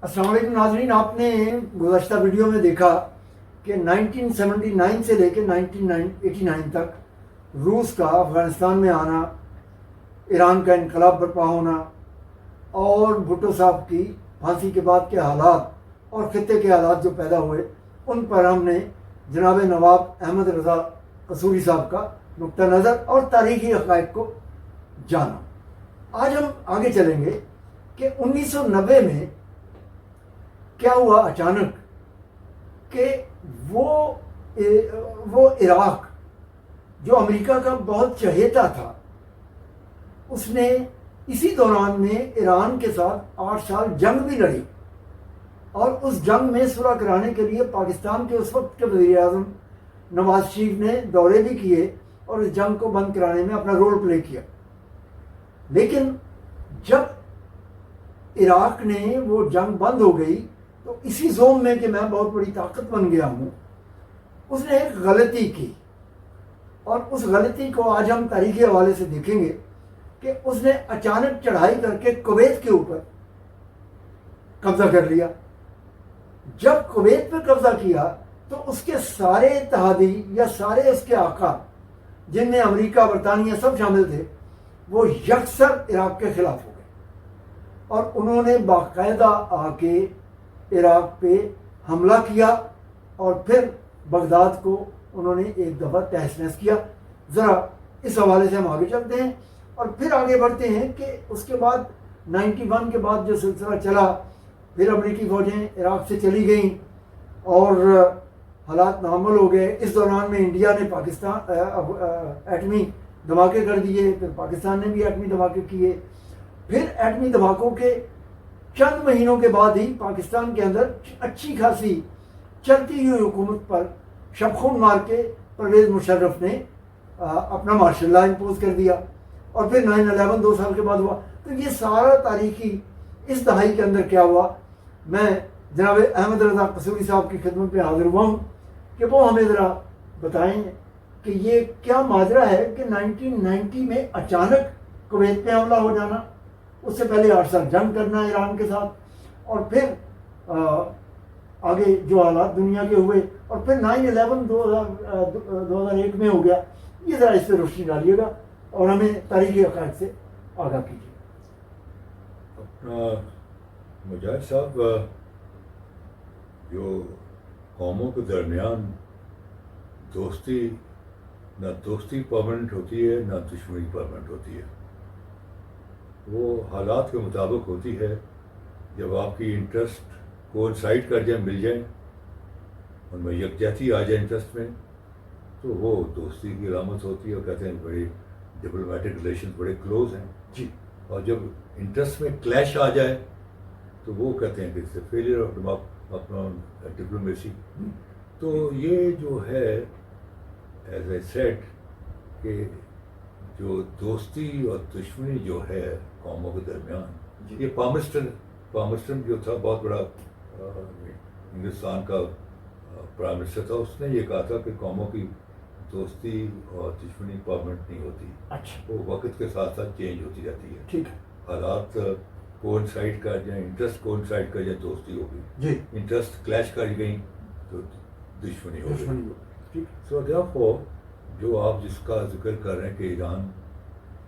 السلام علیکم ناظرین، آپ نے گزشتہ ویڈیو میں دیکھا کہ 1979 سے لے کے 1989 تک روس کا افغانستان میں آنا، ایران کا انقلاب برپا ہونا اور بھٹو صاحب کی پھانسی کے بعد کے حالات اور خطے کے حالات جو پیدا ہوئے، ان پر ہم نے جناب نواب احمد رضا قصوری صاحب کا نقطہ نظر اور تاریخی حقائق کو جانا۔ آج ہم آگے چلیں گے کہ 1990 میں کیا ہوا اچانک کہ وہ عراق جو امریکہ کا بہت چہیتا تھا، اس نے اسی دوران میں ایران کے ساتھ 8 سال جنگ بھی لڑی اور اس جنگ میں صلح کرانے کے لیے پاکستان کے اس وقت کے وزیر اعظم نواز شریف نے دورے بھی کیے اور اس جنگ کو بند کرانے میں اپنا رول پلے کیا۔ لیکن جب عراق نے وہ جنگ بند ہو گئی تو اسی زوم میں کہ میں بہت بڑی طاقت بن گیا ہوں، اس نے ایک غلطی کی، اور اس غلطی کو آج ہم تاریخی حوالے سے دیکھیں گے کہ اس نے اچانک چڑھائی کر کے کویت کے اوپر قبضہ کر لیا۔ جب کویت پہ قبضہ کیا تو اس کے سارے اتحادی یا سارے اس کے آقا، جن میں امریکہ، برطانیہ سب شامل تھے، وہ یکسر عراق کے خلاف ہو گئے اور انہوں نے باقاعدہ آ کے عراق پہ حملہ کیا اور پھر بغداد کو انہوں نے ایک دفعہ تہس نہس کیا۔ ذرا اس حوالے سے ہم آگے چلتے ہیں اور پھر آگے بڑھتے ہیں کہ اس کے بعد 91 کے بعد جو سلسلہ چلا، پھر امریکی فوجیں عراق سے چلی گئیں اور حالات نارمل ہو گئے۔ اس دوران میں انڈیا نے پاکستان ایٹمی دھماکے کر دیے، پھر پاکستان نے بھی ایٹمی دھماکے کیے۔ پھر ایٹمی دھماکوں کے چند مہینوں کے بعد ہی پاکستان کے اندر اچھی خاصی چلتی ہوئی حکومت پر شب خون مار کے پرویز مشرف نے اپنا مارشل لا امپوز کر دیا، اور پھر 9/11 2 سال کے بعد ہوا۔ تو یہ سارا تاریخی اس دہائی کے اندر کیا ہوا، میں جناب احمد رضا قصوری صاحب کی خدمت میں حاضر ہوا ہوں کہ وہ ہمیں ذرا بتائیں کہ یہ کیا ماجرا ہے کہ 1990 میں اچانک کویت پہ حملہ ہو جانا، اس سے پہلے 8 سال جنگ کرنا ایران کے ساتھ، اور پھر آگے جو حالات دنیا کے ہوئے، اور پھر 9/11 2001 میں ہو گیا۔ یہ ذرا اس پہ روشنی ڈالیے گا اور ہمیں تاریخی حقائق سے آگاہ کیجیے۔ اپنا مجاہد صاحب، جو قوموں کے درمیان دوستی، نہ دوستی پرماننٹ ہوتی ہے نہ دشمنی پرماننٹ ہوتی ہے، وہ حالات کے مطابق ہوتی ہے۔ جب آپ کی انٹرسٹ کوانسائڈ کر جائیں، مل جائیں، ان میں یکجہتی آ جائے انٹرسٹ میں، تو وہ دوستی کی علامت ہوتی ہے، اور کہتے ہیں بڑے ڈپلومیٹک ریلیشن بڑے کلوز ہیں جی۔ اور جب انٹرسٹ میں کلیش آ جائے تو وہ کہتے ہیں کہ اٹس اے فیلئر آف اپنا ڈپلومیسی۔ تو یہ جو ہے ایز اے سیٹ کہ جو دوستی اور دشمنی جو ہے قوموں کے درمیان، یہ پامرسٹن جو تھا، بہت بڑا ہندوستان کا پرائم منسٹر تھا، اس نے یہ کہا تھا کہ قوموں کی دوستی اور دشمنی پرماننٹ نہیں ہوتی، اچھا، وہ وقت کے ساتھ ساتھ چینج ہوتی رہتی ہے۔ ٹھیک ہے حالات کوانسائڈ کر جائیں، انٹرسٹ کوانسائڈ کر جائیں، دوستی ہوگی، جی، انٹرسٹ کلیش کر گئیں تو دشمنی ہو دشمنی گئی۔ ہو، ٹھیک۔ سو دیئرفور جو آپ جس کا ذکر کر رہے ہیں کہ ایران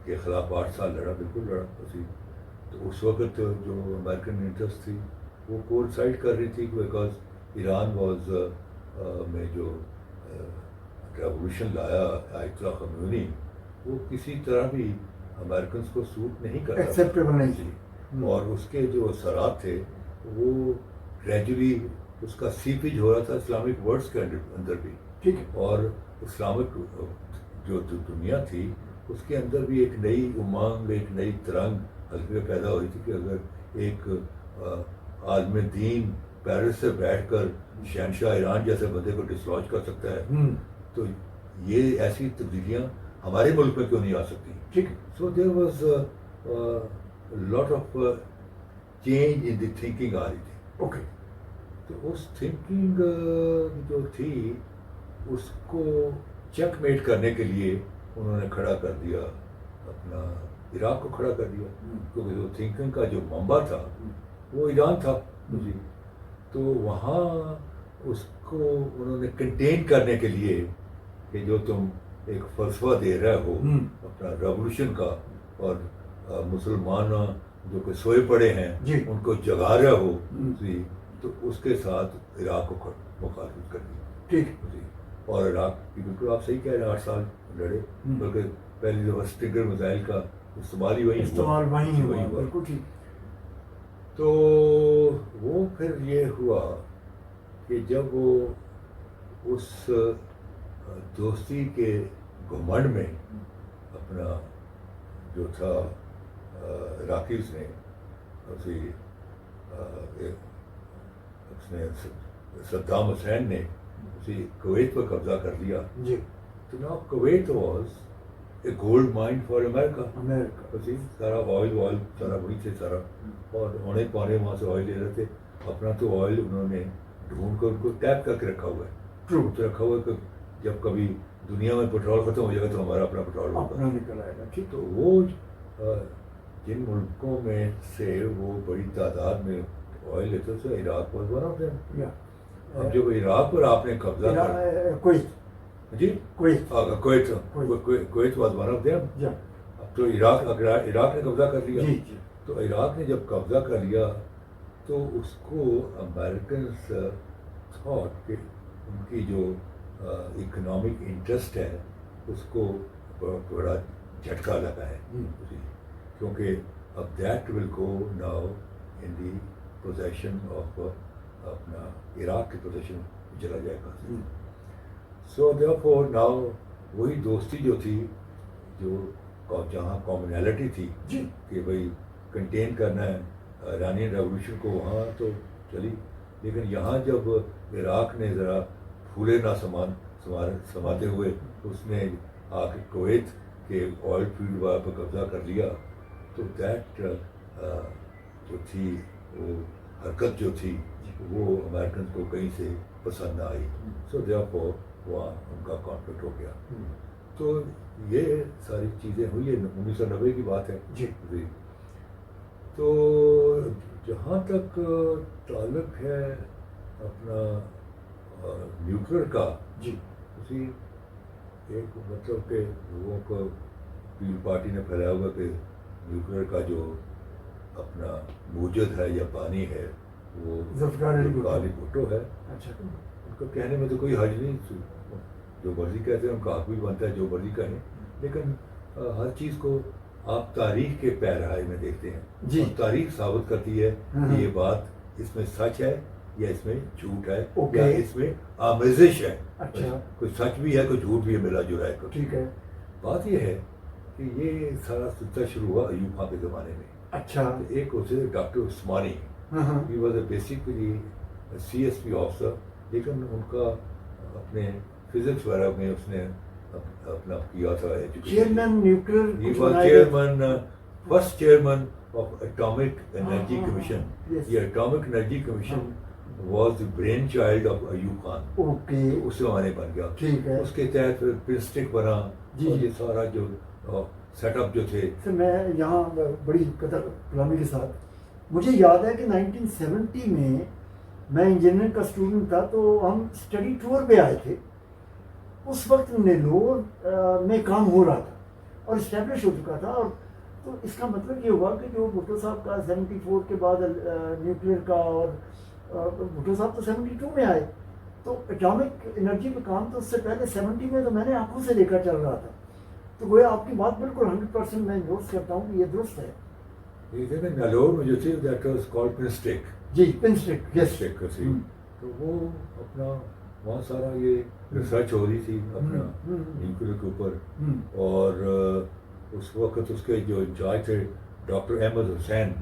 کے خلاف 8 سال لڑا، بالکل لڑا اسی، تو اس وقت جو امریکن انٹرسٹ تھی وہ کوانسائڈ کر رہی تھی، بیکاز ایران واز میں جو ریولیوشن لایا آیت اللہ خمینی، وہ کسی طرح بھی امریکنس کو سوٹ نہیں کرتا، ایکسیپٹیبل نہیں تھی، اور اس کے جو اثرات تھے وہ گریجولی اس کا سیپیج ہو رہا تھا اسلامک ورلڈس کے اندر بھی، ٹھیک ہے، اور اسلامک جو دنیا تھی اس کے اندر بھی ایک نئی امنگ، ایک نئی ترنگ حلقے پیدا ہو رہی تھی کہ اگر ایک عالم دین پیرس سے بیٹھ کر شہنشاہ ایران جیسے بندے کو ڈسلوج کر سکتا ہے، تو یہ ایسی تبدیلیاں ہمارے ملک میں کیوں نہیں آ سکتی؟ ٹھیک ہے، so there was lot of change in the thinking آ رہی تھی۔ اوکے، تو اس تھنکنگ جو تھی اس کو چیک میٹ کرنے کے لیے انہوں نے کھڑا کر دیا، اپنا عراق کو کھڑا کر دیا، کیونکہ وہ تھنکنگ کا جو منبع تھا وہ ایران تھا، جی. تو وہاں اس کو انہوں نے کنٹین کرنے کے لیے کہ جو تم ایک فلسفہ دے رہے ہو اپنا ریولوشن کا اور مسلمان جو کہ سوئے پڑے ہیں ان کو جگا رہے ہو جی, تو اس کے ساتھ عراق کو مخالفت کر دی. ٹھیک جی. اور عراق کی بالکل آپ صحیح کہہ رہے ہیں 8 سال لڑے, بلکہ پہلی دفعہ اسٹرنگر میزائل کا استعمال ہی وہی ہوا. بالکل ٹھیک. تو وہ پھر یہ ہوا کہ جب وہ اس دوستی کے گھمنڈ میں اپنا جو تھا عراقی اس نے صدام حسین نے اسی کویت پر قبضہ کر لیا. تو نا Kuwait was a gold mine for America. سارا آئل سارا وہی سے سارا, اور ہونے پانے وہاں سے آئل لے رہے تھے. اپنا تو آئل انہوں نے ڈھونڈ کر ان کو ٹیپ کر کے رکھا ہوا ہے. رکھا ہوا ہے کہ جب کبھی دنیا میں پیٹرول ختم ہو جائے گا تو ہمارا اپنا پیٹرول ہوگا, نکل آئے گا. تو وہ جن ملکوں میں سے وہ بڑی تعداد میں آئل لیتے تھے, عراق پر بنا ہوتے ہیں. اب جب عراق پر آپ نے قبضہ کر جی Kuwait was one of them. اب تو عراق نے قبضہ کر لیا. تو عراق نے جب قبضہ کر لیا تو اس کو امریکنس تھاٹ کہ ان کی جو اکنامک انٹرسٹ ہے اس کو بڑا جھٹکا لگا ہے, کیونکہ اب that will go now in the position of اپنا عراق کی پوزیشن چلا جائے گا. سو دیئرفور ناؤ وہی دوستی جو تھی جو جہاں کامنالٹی تھی کہ بھائی کنٹین کرنا ہے ایرانین ریولوشن کو, وہاں تو چلی. لیکن یہاں جب عراق نے ذرا پھولے نہ سماتے ہوئے اس نے آ کے کویت کے آئل فیلڈ وہاں پر قبضہ کر لیا, تو دیٹ جو تھی وہ حرکت جو تھی وہ امریکن کو کہیں سے پسند نہ آئی. سو دیئرفور وہاں ان کا کانفلکٹ ہو گیا. تو یہ ساری چیزیں ہوئی ہے 1990 کی بات ہے. جی. تو جہاں تک تعلق ہے اپنا نیوکلیر کا, اسی ایک مطلب کہ لوگوں کو پیپل پارٹی نے پھیلایا ہوا کہ نیوکلیر کا جو اپنا موجد ہے یا بانی ہے وہ ذوالفقار علی بھٹو ہے. ان کو کہنے میں تو کوئی حرج نہیں, جو مرضی کہتے ہیں ان کا حق بھی بنتا ہے جو مرضی کہیں, لیکن ہر چیز کو آپ تاریخ کے پیرہائی میں دیکھتے ہیں. اور تاریخ ثابت کرتی ہے کہ یہ بات اس میں سچ ہے یا اس میں جھوٹ ہے یا اس میں آمیزش ہے. کوئی سچ بھی ہے کوئی جھوٹ بھی ہے, ملا جلا ہے. ٹھیک ہے. بات یہ ہے کہ یہ سارا سلسلہ شروع ہوا ایوب خان کے زمانے میں. ایک اسے doctor Usmani, he was a basically CSP officer, لیکن ان کا اپنے فزکس وغیرہ میں اس نے اپنا کیا تھا chairman, first chairman of atomic energy commission. یہ atomic energy commission was the brain child of Ayub Khan. اس زمانے بن گیا. اس کے تحت پرنسٹک بنا, اور یہ سارا جو سیٹ اپ جو تھے. سر میں یہاں بڑی قدر غلامی کے ساتھ, مجھے یاد ہے کہ 1970 میں انجینئرنگ کا اسٹوڈنٹ تھا, تو ہم اسٹڈی ٹور پہ آئے تھے. اس وقت نیلور میں کام ہو رہا تھا اور اسٹیبلش ہو چکا تھا. اور تو اس کا مطلب یہ ہوا کہ جو بھٹو صاحب کا 74 کے بعد نیوکلیر کا, اور بھٹو صاحب تو 72 میں آئے, تو اٹامک انرجی پہ کام تو اس سے پہلے 70 میں تو میں نے آنکھوں سے دیکھا چل رہا تھا. تو گویا آپ کی بات بالکل 100% میں نوٹس کرتا ہوں کہ یہ درست ہے. نیلور میں جو تھی دیٹ واز کالڈ پنسٹک. جی پنسٹک, یس. تو وہ اپنا وہاں سارا یہ ریسرچ ہو رہی تھی اپنا نیوکلیر کے اوپر. اور اس وقت اس کے جو انچارج تھے ڈاکٹر احمد حسین.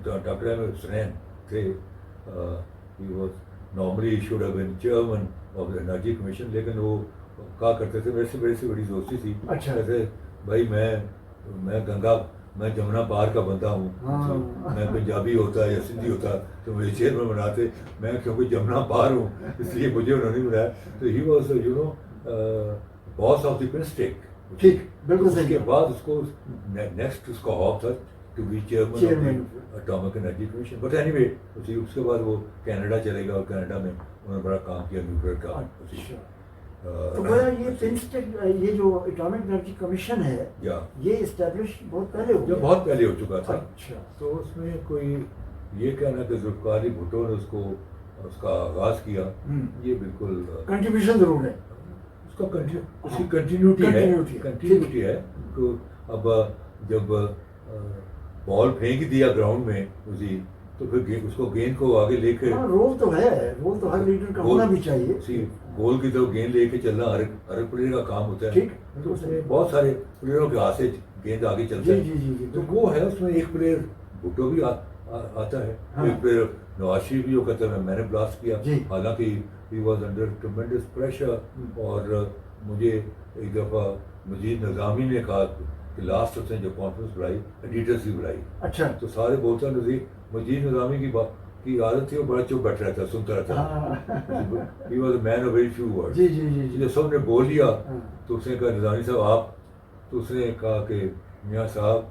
ڈاکٹر احمد حسین تھے. He was normally should have been chairman of the energy commission, لیکن وہ کہا کرتے تھے میرے سے بڑی دوستی تھی. کہتے بھائی میں جمنا پار کا بندہ ہوں, میں پنجابی ہوتا یا سندھی ہوتا تو مجھے چیئرمین بناتے, میں کیونکہ جمنا پار ہوں اس لیے مجھے انہوں نے بنایا. تو he was boss of the پنسٹک. ٹھیک بالکل. اس کے بعد اس کو نیکسٹ اس کا ہاپ تھا to be chairman of atomic energy commission. But anyway اس کے بعد وہ کینیڈا چلے گا اور کینیڈا میں انہوں نے بڑا کام کیا نیوکلیئر کا. تو گویا یہ جو اٹامک انرجی کمیشن ہے یہ اسٹیبلش بہت پہلے ہو گیا, بہت پہلے ہو چکا تھا. اچھا. تو اس میں کوئی یہ کہنا کہ ذوالفقار علی بھٹو نے اس کا آغاز کیا, یہ بالکل کنٹریبیوشن ضرور ہے, اس کی کنٹینیوٹی ہے. تو اب جب بال پھینک دیا گراؤنڈ میں اسی, تو پھر اس کو گیند کو آگے لے کے, رول تو ہے, رول تو ہر لیڈر کا ہونا بھی چاہیے. گول کی طرف گیند لے کے چلنا ہر پلیئر کا کام ہوتا ہے. تو اس میں بہت سارے پلیئروں کے ہاتھ سے گیند آگے چلتا ہے. تو وہ ہے اس میں ایک پلیئر بھٹو بھی آتا ہے, ایک پلیئر نواز شریف بھی وہ کہتا ہے میں نے بلاسٹ کیا, حالانکہ he was under tremendous pressure. اور مجھے ایک دفعہ مجید نظامی نے کہا کہ لاسٹ اس نے جو کانفرنس بلائی ایڈیٹرس کی بلائی, اچھا, تو سارے بولتا مجید نظامی کی عادت تھی, وہ بڑا چپ بیٹھ رہتا, سنتا رہتا. He was a man of very few words. جب سب نے بول لیا تو اس نے کہا نظامی صاحب آپ, تو اس نے کہا کہ میاں صاحب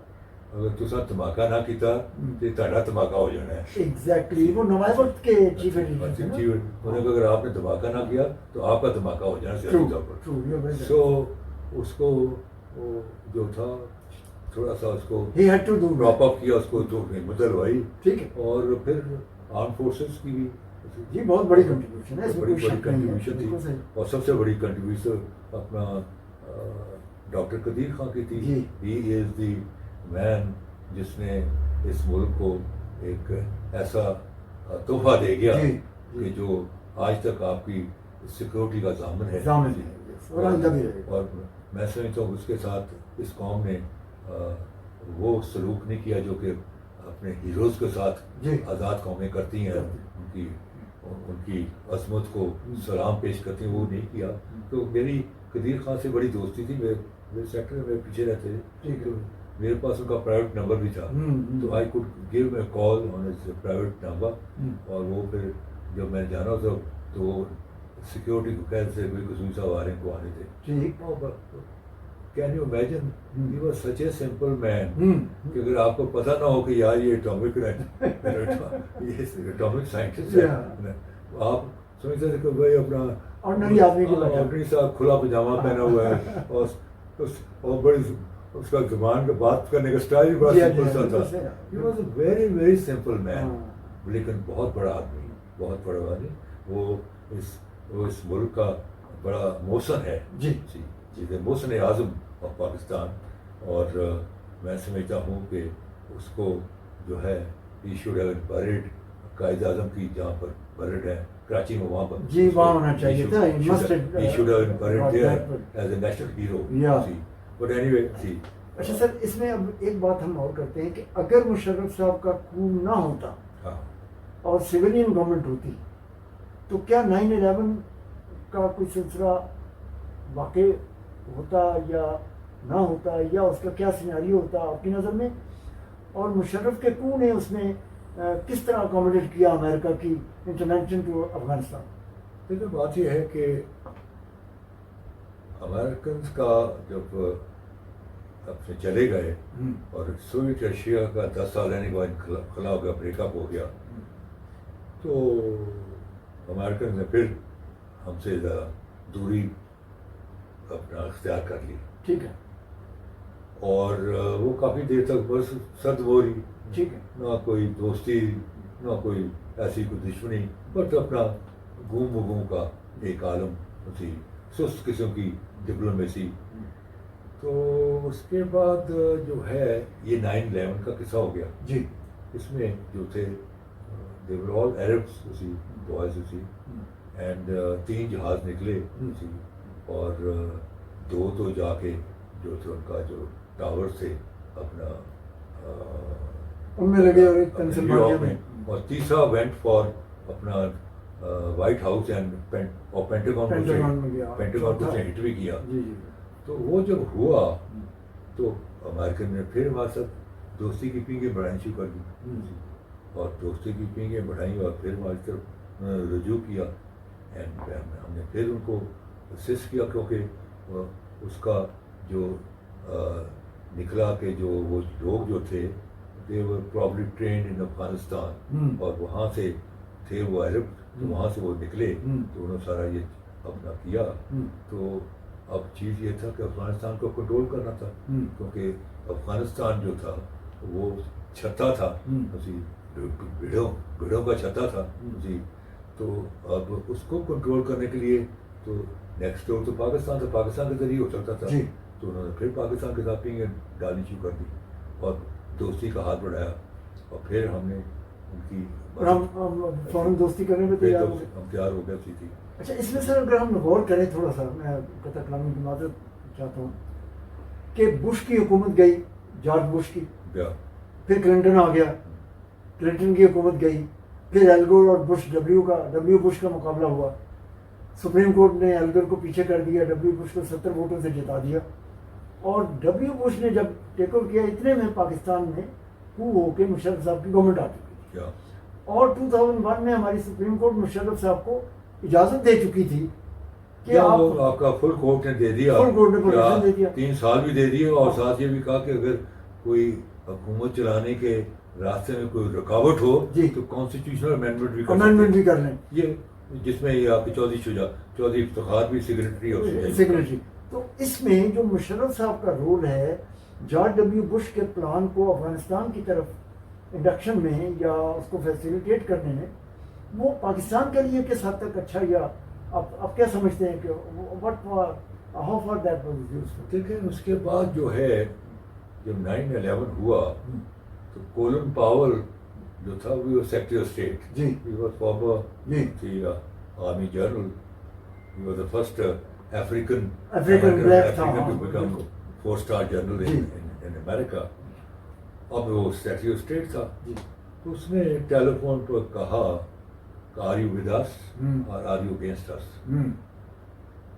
اگر تسا دھماکہ نہ کیتا تو تہاڈا دھماکہ ہو جانا ہے. ایگزیکٹلی, وہ نوائے وقت کے چیف ایڈیٹر انہوں نے کہا اگر آپ نے دھماکہ نہ کیا تو آپ کا دھماکہ ہو جانا سیاسی طور پر. سو اس کو جو تھا تھوڑا سا اس کو ڈراپ اپ کیا, اس کو تو بدل ہوئی. ٹھیک ہے. اور پھر آرم فورسز کی بھی جی بہت بڑی کنٹریبیوشن ہے, بڑی کنٹریبیوشن تھی. اور سب سے بڑی کنٹریبیوشن اپنا ڈاکٹر قدیر خان کی تھی. ہی از دی مین جس نے اس ملک کو ایک ایسا تحفہ دے گیا کہ جو آج تک آپ کی سیکورٹی کا ضامن ہے. اور میں سمجھتا ہوں اس کے ساتھ اس قوم نے وہ سلوک نہیں کیا جو کہ اپنے ہیروز کے ساتھ آزاد قومیں کرتی ہیں, ان کی عظمت کو سلام پیش کرتی ہیں, وہ نہیں کیا. تو میری قدیر خان سے بڑی دوستی تھی. میرے سیکٹر میں پیچھے رہتے تھے, میرے پاس ان کا پرائیویٹ نمبر بھی تھا, تو I could give a call on its private number. اور وہ پھر جب میں جانا ہوتا تو وہ سیکورٹی کو کہتے تھے کوئی قصوری صاحب آ رہے ہیں کو آنے تھے. Can you imagine he was such a simple man کہ اگر آپ کو پتہ نہ ہو کہ یار یہ اٹامک سائنٹسٹ ہے, آپ سمجھتے تھے کہ بھائی اپنا آرڈنری سا کھلا پاجامہ پہنا ہوا ہے, اور بڑی اس کا زبان کا بات کرنے کا اسٹائل بھی بڑا سمپل سا تھا. He was a very very simple man, لیکن بہت بڑا آدمی, بہت بڑا آدمی. وہ اس ملک کا بڑا موسن ہے. جی موسن اعظم آف پاکستان. اور میں سمجھتا ہوں کہ اس کو جو ہے ہی should have buried, Quaid Azam کی جہاں پر بیریڈ ہے کراچی میں, وہاں پر جی وہاں ہونا چاہیے تھا. He should have buried there as a national hero. But anyway جی. اچھا سر, اس میں اب ایک بات ہم اور کرتے ہیں کہ اگر مشرف صاحب کا coup نہ ہوتا اور سویلین گورنمنٹ ہوتی تو کیا 9/11 کا کوئی سلسلہ واقع ہوتا یا نہ ہوتا, یا اس کا کیا سیناریو ہوتا آپ کی نظر میں؟ اور مشرف کے coup نے اس میں کس طرح اکوموڈیٹ کیا امریکہ کی انٹرونشن ٹو افغانستان؟ لیکن بات یہ ہے کہ امریکنز کا جب اپنے چلے گئے اور سوویت رشیا کا 10 سال رہنے کے بعد خلا ہو گیا, بریک اپ ہو گیا, تو امریکن نے پھر ہم سے ذرا دوری اپنا اختیار کر لی. ٹھیک ہے. اور وہ کافی دیر تک بس سرد بوری, ٹھیک ہے, نہ کوئی دوستی نہ کوئی ایسی کوئی دشمنی, بٹ اپنا گھوم وگوم کا ایک عالم تھی, سست قسم کی ڈپلومیسی. تو اس کے بعد جو ہے یہ 9/11 کا قصہ ہو گیا. جی اس میں جو تھے they were all Arabs اسی boys اسی, اینڈ 3 جہاز نکلے اسی, اور 2 تو جا کے جو تھے ان کا جو ٹاور تھے اپنا ان میں لگے, اور ایک پینسلوانیا میں, اور تیسرا وینٹ فار اپنا وائٹ ہاؤس اینڈ پینٹاگون کو ہٹ بھی کیا. تو وہ جب ہوا تو امریکن نے پھر ہمارے ساتھ دوستی کی پینگیں بڑھانی شروع کر دی, اور دوستی کی پینگیں بڑھائیں, اور پھر ہماری طرف رجوع کیا. اینڈ ہم نے پھر ان کو اسسٹ کیا, کیونکہ اس کا جو نکلا کہ جو وہ لوگ جو تھے they were probably trained in Afghanistan اور وہاں سے تھے وہ عرب, تو وہاں سے وہ نکلے تو انہوں نے سارا یہ اپنا کیا. تو اب چیز یہ تھا کہ افغانستان کو کنٹرول کرنا تھا, کیونکہ افغانستان جو تھا وہ چھتا تھا اسی بھیڑوں کا چھتا تھا جی. تو اب اس کو کنٹرول کرنے کے لیے تو نیکسٹ ڈور تو پاکستان تھا, پاکستان کے ذریعے ہو سکتا تھا. تو انہوں نے پھر پاکستان کے ساتھ پینگیں ڈالنی شروع کر دی اور دوستی کا ہاتھ بڑھایا, اور پھر ہم نے ان کی فوراً دوستی کرنے میں ہم تیار ہو گئے تھی. اچھا, اس میں سر اگر ہم غور کریں تھوڑا سا, میں قطع کلامی کی معذرت چاہتا ہوں کہ بش کی حکومت گئی, جارج بش کی, پھر کلنٹن آ گیا, کلنٹن کی حکومت گئی, پھر ایلگور اور ڈبلیو بش کا مقابلہ ہوا. سپریم کورٹ نے ایلگر کو پیچھے کر دیا, ڈبلیو بش کو 70 ووٹوں سے جتا دیا, اور ڈبلیو بش نے جب ٹیک اوور کیا اتنے میں پاکستان میں ہو کے مشرف صاحب کی گورنمنٹ آ چکی تھی, اور 2001 میں ہماری سپریم کورٹ مشرف صاحب کو اجازت دے چکی تھی کہ آپ کا فل کورٹ نے دے دیا, فل کورٹ نے پرمیشن دے دیا, 3 سال بھی دے دیے, اور ساتھ یہ بھی کہا کہ اگر کوئی حکومت چلانے کے راستے میں کوئی رکاوٹ ہو تو کانسٹیٹیوشنل امینڈمنٹ بھی کر لیں, یہ جس میں یہ آپ کے چودھری افتخار بھی سیکریٹری. تو اس میں جو مشرف صاحب کا رول ہے جارج ڈبلیو بش کے پلان کو افغانستان کی طرف انڈکشن میں یا اس کو فیسیلیٹیٹ کرنے میں, وہ پاکستان کے لیے کس حد تک اچھا, یا آپ کیا سمجھتے ہیں کہ how far that was useful? دیکھیں اس کے بعد جو ہے جب 9/11 ہوا تو کولن پاول جو تھا وہ secretary of state, he was former army general, he was the first African black to become 4-star general in America. اب وہ سیکریٹری آف اسٹیٹ تھا, تو اس نے ٹیلی فون پر کہا کہ آر یو ود اس اور آر یو اگینسٹ اس.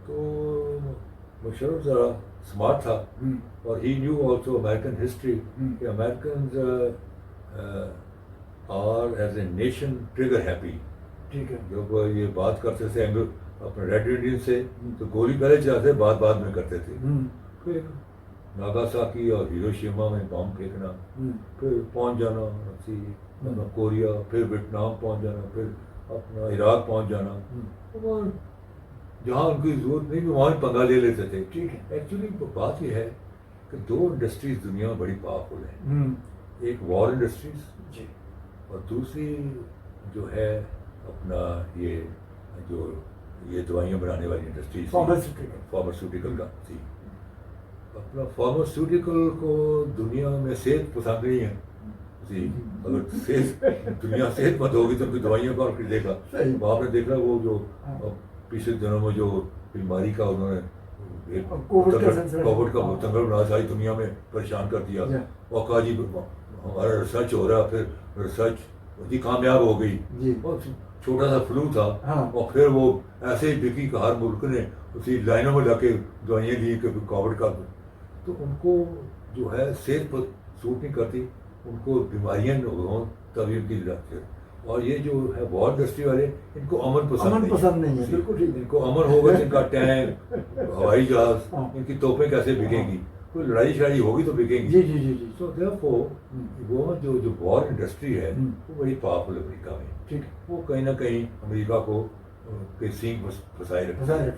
تو مشرف ذرا اسمارٹ تھا, اور he knew also American history کہ Americans are as a nation trigger happy. جب یہ بات کرتے تھے اپنے ریڈ انڈین سے تو گولی پہلے چلاتے, بعد میں کرتے تھے. پھر ناگاساکی اور ہیروشیما میں بم پھینکنا, پھر پہنچ جانا کوریا, پھر ویتنام پہنچ جانا, پھر اپنا عراق پہنچ جانا, اور جہاں ان کی ضرورت نہیں وہاں پنگا لے لیتے تھے. ایکچولی بات یہ ہے کہ 2 انڈسٹریز دنیا میں بڑی پاورفل ہیں, ایک وار انڈسٹریز اور دوسری جو ہے اپنا یہ دوائیاں بنانے والی انڈسٹریز, فارماسیوٹیکل کا. اپنا فارماسیوٹیکل کو دنیا میں صحت پسند نہیں ہے جی. اگر دنیا صحت مند ہوگی تو ان کی دوائیوں کا اور دے گا. آپ نے دیکھا وہ جو پچھلے دنوں میں جو بیماری کا انہوں نے کووڈ کا متنگل بنا ساری دنیا میں پریشان کر دیا, اور کہا جی ہمارا ریسرچ ہو رہا, پھر ریسرچ جی کامیاب ہو گئی, اور چھوٹا سا فلو تھا, اور پھر وہ ایسے ہی بکی کہ ہر ملک نے اسی لائنوں میں لگا کے دوائیاں لی کہ کووڈ کا. تو ان کو جو ہے صحت پر سوٹ نہیں کرتی, ان کو بیماریاں ہوں تبھی ان کی ضرورت ہے. اور یہ جو ہے وار انڈسٹری والے ان کو امن پسند نہیں ہے. بالکل ان کو امن ہوگا تو ان کا ٹینک, ہوائی جہاز, ان کی توپیں کیسے بکیں گی, کوئی لڑائی شڑائی ہوگی تو بکیں گی. سو دیئرفور وہ جو وار انڈسٹری ہے وہ بڑی پاورفل امریکہ میں, وہ کہیں نہ کہیں امریکہ کو سینگ پھنسائے رکھتا ہے.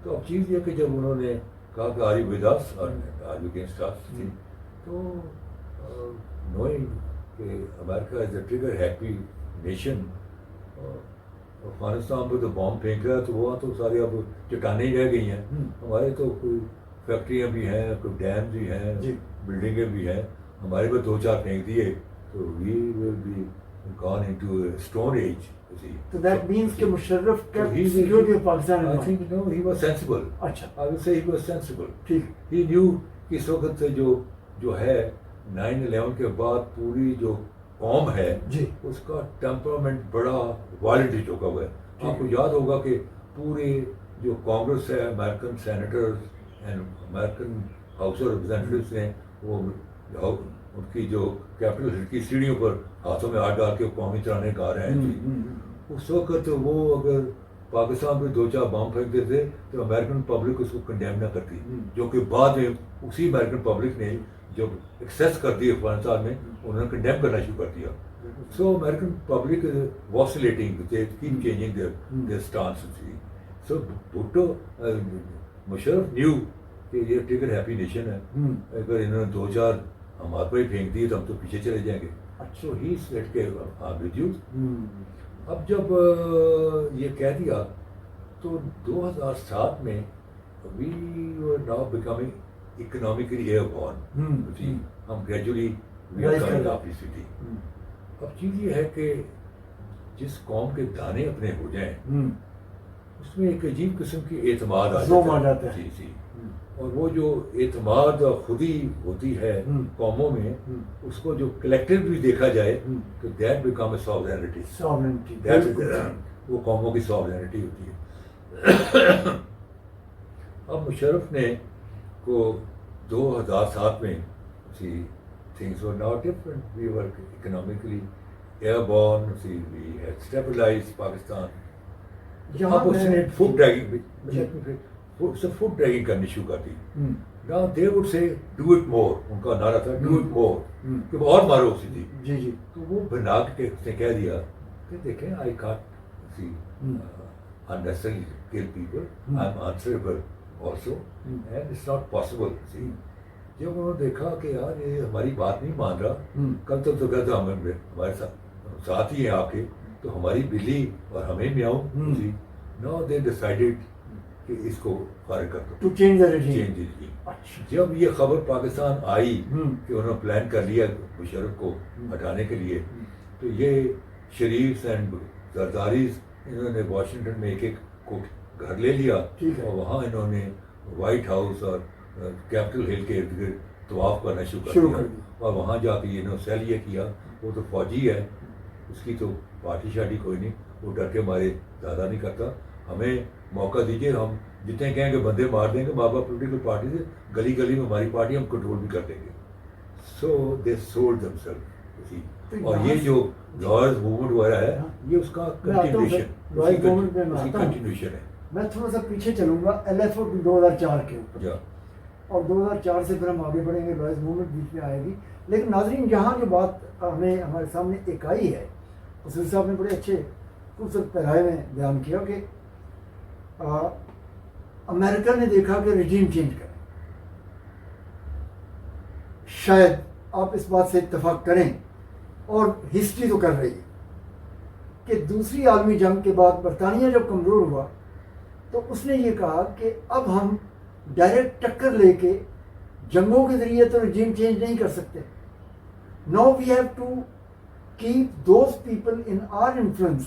تو اب چیز یہ کہ جب انہوں نے کہا کہ آر یو ود اس اور آر یو اگینسٹ اس, تو نوئنگ کہ America is a trigger happy nation, Afghanistan پہ تو بام پھینک رہا ہے تو وہاں تو سارے اب چٹانیں ہی رہ گئی ہیں. ہمارے تو کوئی فیکٹریاں بھی ہیں, کوئی ڈیم بھی ہیں, بلڈنگیں بھی ہیں, ہمارے پہ 2-4 پھینک دیے تو we will be gone into a stone age. So that means کہ مشرف کا security of Pakistan. I think no, he was sensible. اچھا, I would say he was sensible. ٹھیک. He knew کہ اس وقت سے جو ہے 9/11 کے بعد پوری جو قوم ہے اس کا ٹیمپرامنٹ بڑا وائلنٹ ہو چکا ہوا ہے. آپ کو یاد ہوگا کہ پورے جو کانگریس ہے, American senators and American house of representatives ہیں, وہ ان کی جو کیپٹل ہل کی سیڑھیوں پر ہاتھوں میں ہاتھ ڈال کے قومی ترانے گا رہے ہیں. اس وقت وہ اگر پاکستان پہ 2-4 بم پھینک دیتے تو امریکن پبلک اس کو کنڈیم نہ کرتی, جو کہ بعد میں اسی امریکن پبلک نے جب ایکسیس کر دی افغانستان میں انہوں نے کنڈیم کرنا شروع کر دیا. So American public is vacillating. They keep changing their stance. So Bhutto, Musharraf knew کہ یہ ٹریگر ہیپی نیشن ہے, اگر انہوں نے 2-4 ہمارے پر ہی پھینک دیے تو ہم تو پیچھے چلے جائیں گے. سو ہی سیٹ کے ریڈیوس. اب جب یہ کہہ دیا تو 2007 میں we were now becoming economically airborne. ہم gradually we are coming up the city. اب چیز یہ ہے کہ جس قوم کے دانے اپنے ہو جائیں اس میں ایک عجیب قسم کی اعتماد آ جاتا ہے. جی. اور وہ جو اعتماد خودی ہوتی ہے قوموں میں, اس کو جو کلیکٹیولی دیکھا جائے تو دیٹ بیکم اے ساورینٹی. وہ قوموں کی ساورینٹی ہوتی ہے. اب مشرف نے کو 2007 میں things were now different. We were economically airborne. We had stabilized Pakistan. اب اس نے فوڈ ڈریگنگ کرنی شروع کر دی. Now they would say do it more. ان کا نعرہ تھا do it more. کہ وہ اور مارو اسی تھی. جی. تو وہ بنا کے اس نے کہہ دیا کہ دیکھیں I can't unnecessarily kill people. I'm answerable also. And it's not possible. جب انہوں نے دیکھا کہ یار یہ ہماری بات نہیں مان رہا, کل تک تو کہتا ہمارے ساتھ ہی ہیں آپ کے, تو ہماری بلی اور ہمیں میاؤں. نو دے ڈیسائیڈیڈ کہ اس کو فارغ کر دو, ٹو چینج دی رجیم. جب یہ خبر پاکستان آئی کہ انہوں نے پلان کر لیا مشرف کو ہٹانے کے لیے, تو یہ شریف اینڈ زرداریز انہوں نے واشنگٹن میں ایک کو گھر لے لیا, اور وہاں انہوں نے وائٹ ہاؤس اور کیپٹل ہل کے ارد گرد طواف کرنا شروع کر دیا. اور وہاں جا کے انہوں نے سیل یہ کیا, وہ تو فوجی ہے, اس کی تو پارٹی شارٹی کوئی نہیں, وہ ڈر کے مارے زیادہ نہیں کرتا, ہمیں موقع دیجیے, ہم جتنے کہیں گے بندے مار دیں گے مابا پولیٹیکل پارٹی سے, گلی گلی میں ہماری پارٹی ہم کنٹرول بھی کر دیں گے. سو دے سولڈ دیم سیلف. اور یہ جو لائرز موومنٹ وغیرہ ہے یہ اس کا کنٹینیوشن ہے. میں تھوڑا سا پیچھے چلوں گا LFO 2004 کے اوپر, اور 2004 سے پھر ہم آگے بڑھیں گے, لائرز موومنٹ بیچ میں آئے گی. لیکن ناظرین یہاں جو بات ہمیں ہمارے سامنے ایک آئی ہے, حضور صاحب نے بڑے اچھے خوبصورت پیرائے میں بیان کیا کہ امریکہ نے دیکھا کہ رجیم چینج کریں. شاید آپ اس بات سے اتفاق کریں, اور ہسٹری تو کر رہی ہے کہ دوسری عالمی جنگ کے بعد برطانیہ جب کمزور ہوا تو اس نے یہ کہا کہ اب ہم ڈائریکٹ ٹکر لے کے جنگوں کے ذریعے تو رجیم چینج نہیں کر سکتے. Now we have to keep those people in our influence,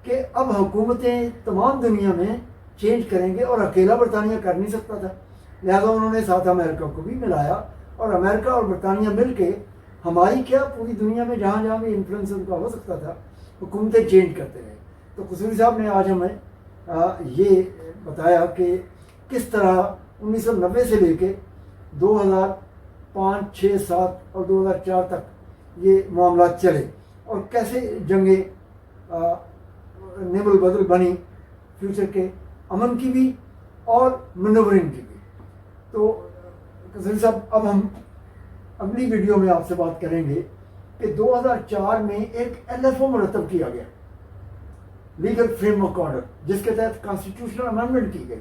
کہ اب حکومتیں تمام دنیا میں چینج کریں گے, اور اکیلا برطانیہ کر نہیں سکتا تھا, لہذا انہوں نے ساتھ امریکہ کو بھی ملایا, اور امریکہ اور برطانیہ مل کے ہماری کیا پوری دنیا میں جہاں جہاں بھی انفلوئنس ان کا ہو سکتا تھا حکومتیں چینج کرتے رہے. تو قصوری صاحب نے آج ہمیں یہ بتایا کہ کس طرح 1990 سے لے کے 2005, 6, 7 اور 2004 تک یہ معاملات چلے, اور کیسے جنگیں نیبل بدل بنی فیوچر کے امن کی بھی اور منورنگ کی بھی. تو قصوری صاحب اب ہم اگلی ویڈیو میں آپ سے بات کریں گے کہ 2004 میں ایک LFO مرتب کیا گیا, لیگل فریم ورک آرڈر, جس کے تحت کانسٹیٹیوشنل امینڈمنٹ کی گئی.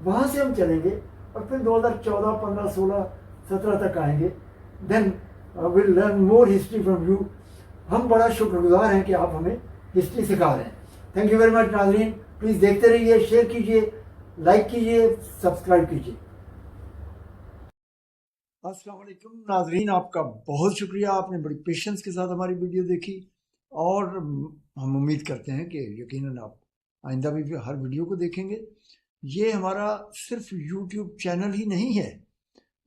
وہاں سے ہم چلیں گے اور پھر 2014, 15, 16, 17 تک آئیں گے. Then will learn more history from you. ہم بڑا شکر گزار ہیں کہ آپ ہمیں ہسٹری سکھا رہے ہیں. تھینک یو ویری مچ ناظرین. پلیز دیکھتے رہیے, شیئر کیجیے, لائک کیجیے, سبسکرائب کیجیے. السلام علیکم ناظرین, آپ کا بہت شکریہ, آپ نے بڑی پیشنس کے ساتھ ہماری ویڈیو دیکھی, اور ہم امید کرتے ہیں کہ یقیناً آپ آئندہ بھی ہر ویڈیو کو دیکھیں گے. یہ ہمارا صرف یوٹیوب چینل ہی نہیں ہے,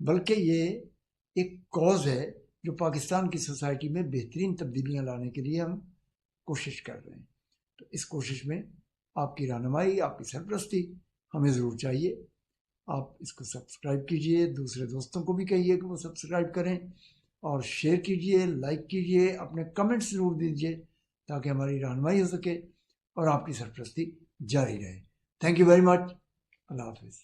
بلکہ یہ ایک کاز ہے جو پاکستان کی سوسائٹی میں بہترین تبدیلیاں لانے کے لیے ہم کوشش کر رہے ہیں. تو اس کوشش میں آپ کی رہنمائی, آپ کی سرپرستی ہمیں ضرور چاہیے. آپ اس کو سبسکرائب کیجئے, دوسرے دوستوں کو بھی کہیے کہ وہ سبسکرائب کریں, اور شیئر کیجئے, لائک کیجئے, اپنے کمنٹس ضرور دیجئے تاکہ ہماری رہنمائی ہو سکے اور آپ کی سرپرستی جاری رہے. Thank you very much. اللہ حافظ.